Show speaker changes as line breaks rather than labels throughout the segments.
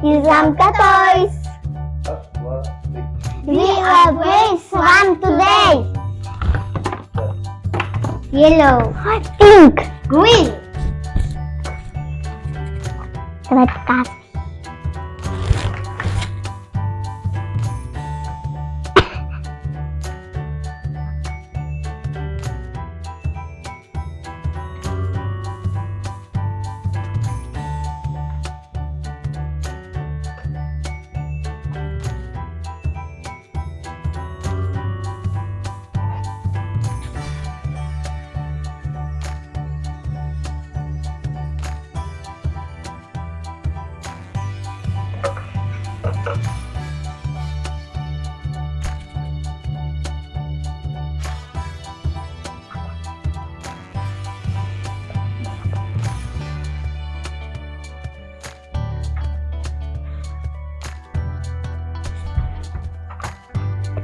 is Zamka Toys. We will play one today. Yellow, pink, green, red card.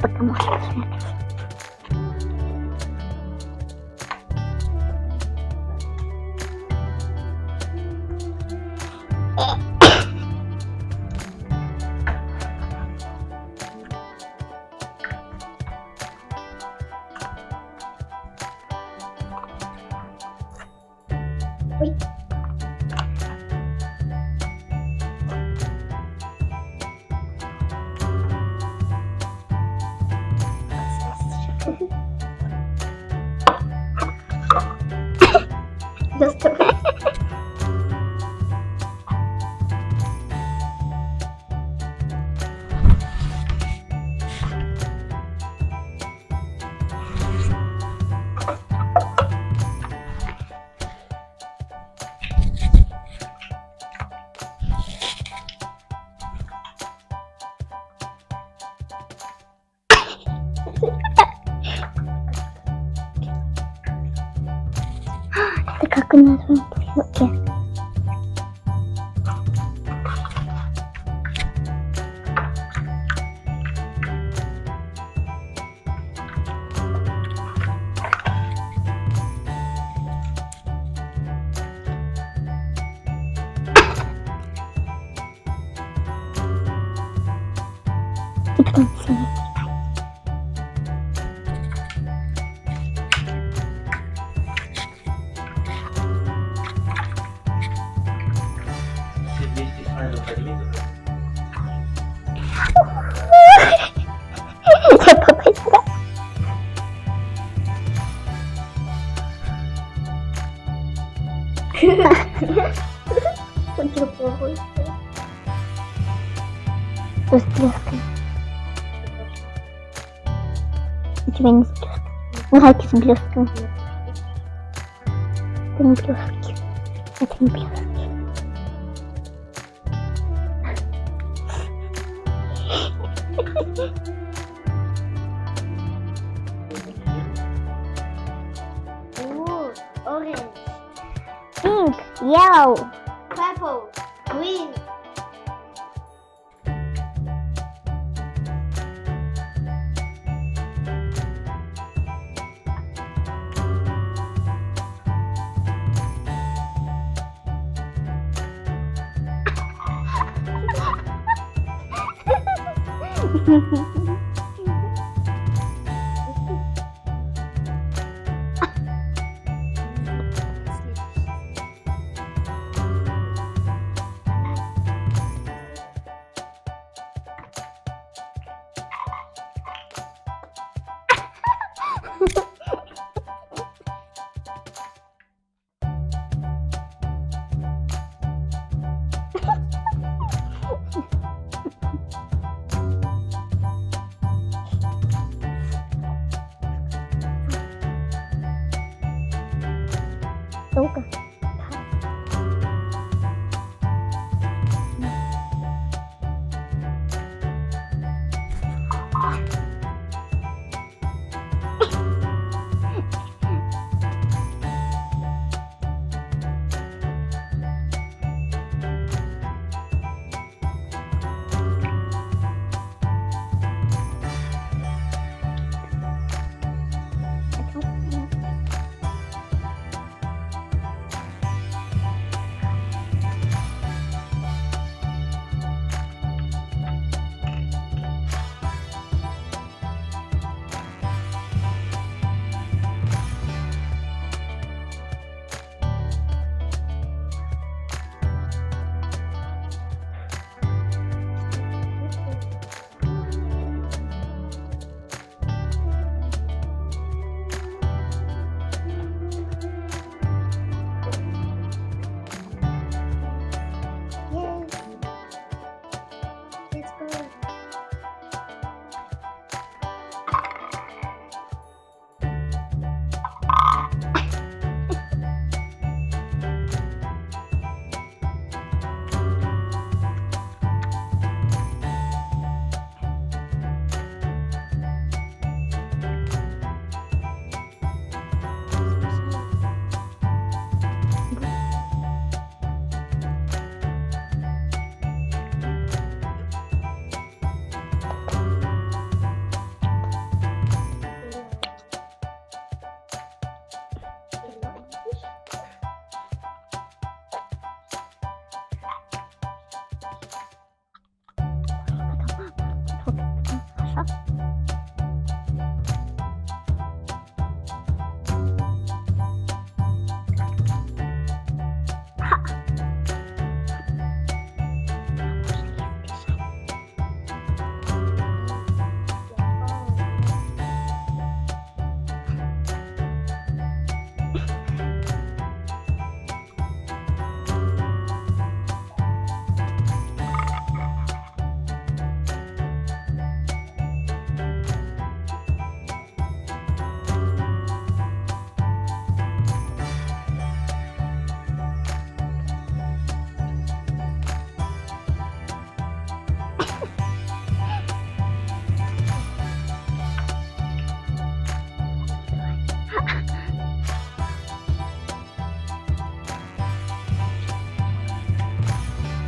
Пока можешь посмотреть. Ой. Доставай. Это как на твоем тарелке. И потом синий. Я попыталась. С блеском. У тебя не с блеском. Нравится с блеском. Это не блески. Это не блески.
Orange,
Pink, yellow,
purple, green,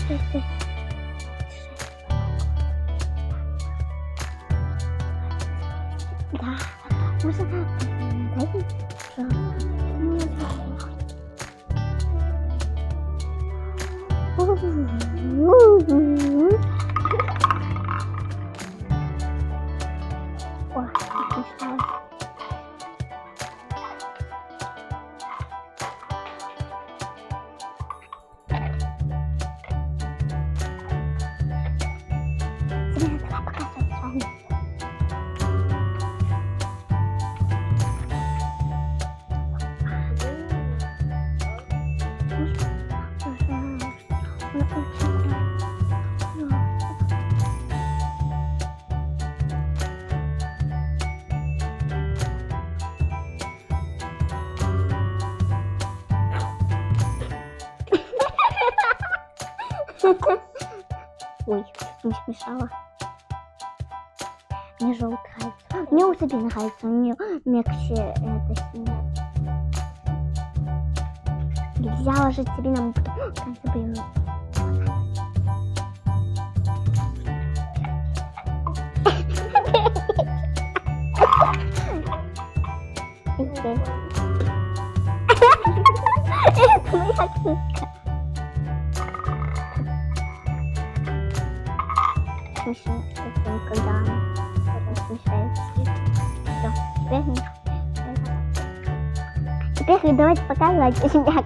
стой. Да, можно дайте, О, отлично. Давай показывай с вами. Ой, не смешала. Мне желтый нравится. Мне у Саби нравится, у нее мягче это синее. Взяла же тебе нам конце. Это моя книжка. Смешно, когда она смешается. Все, теперь давайте показывать себя.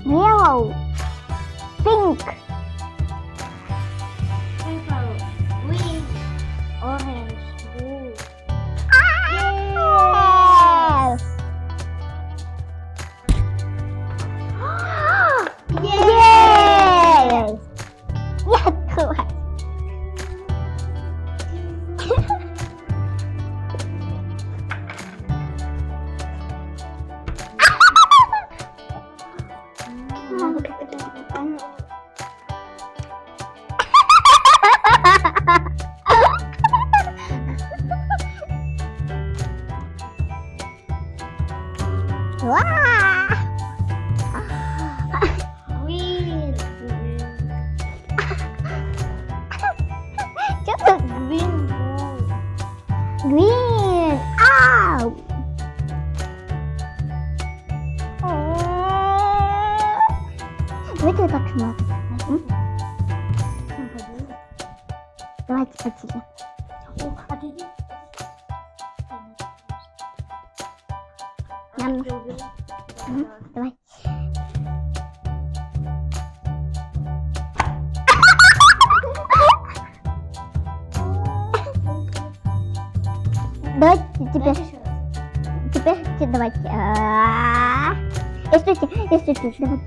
Yellow, pink,
Purple. Green. Orange. Blue.
Yes! Yes! Я открываю.
Green.
Что-то
Green. Blue.
green. Ау! Давайте вот так смотрим. Давайте поделим. Нам давай. Давайте теперь давайте. Если давайте.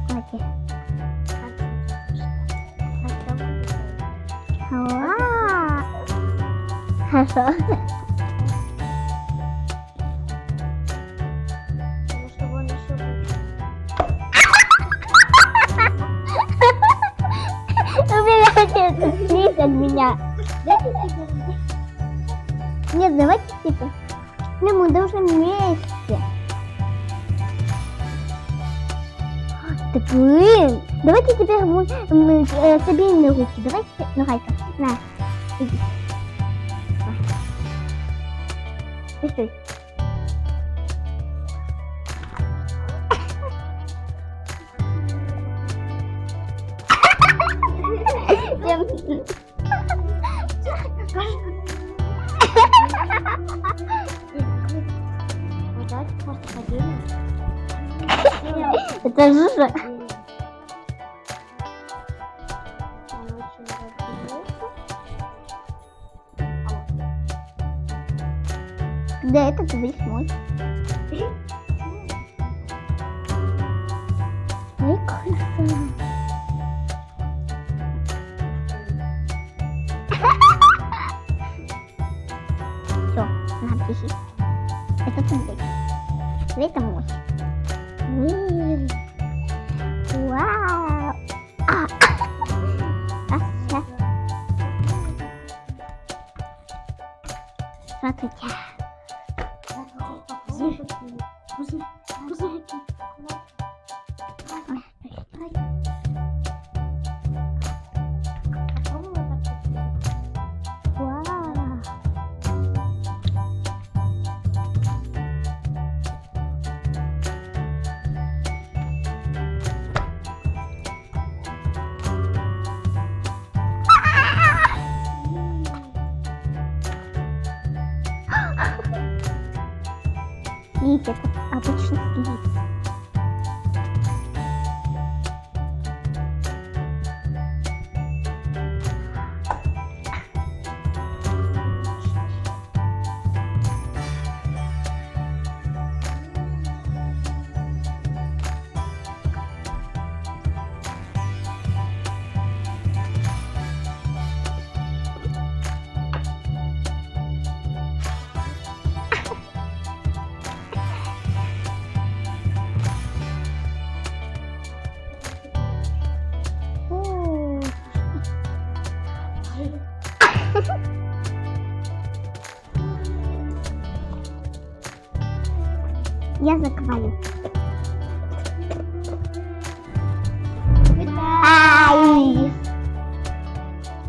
Давайте. Хорошо. Убирайте эту слизь от меня. Нет, давайте теперь. Ну, мы должны вместе. Да блин. Давайте теперь мы соберем руки. Давайте, ну, Хайка, на, иди. И стой. Это жижа. Да, это весь мой. Ой, красава. Все, на, пиши. Это твой. Это мой. Вау. Сейчас. Смотрите. Вау. Слизь, это обычный слизь. Я заквалю.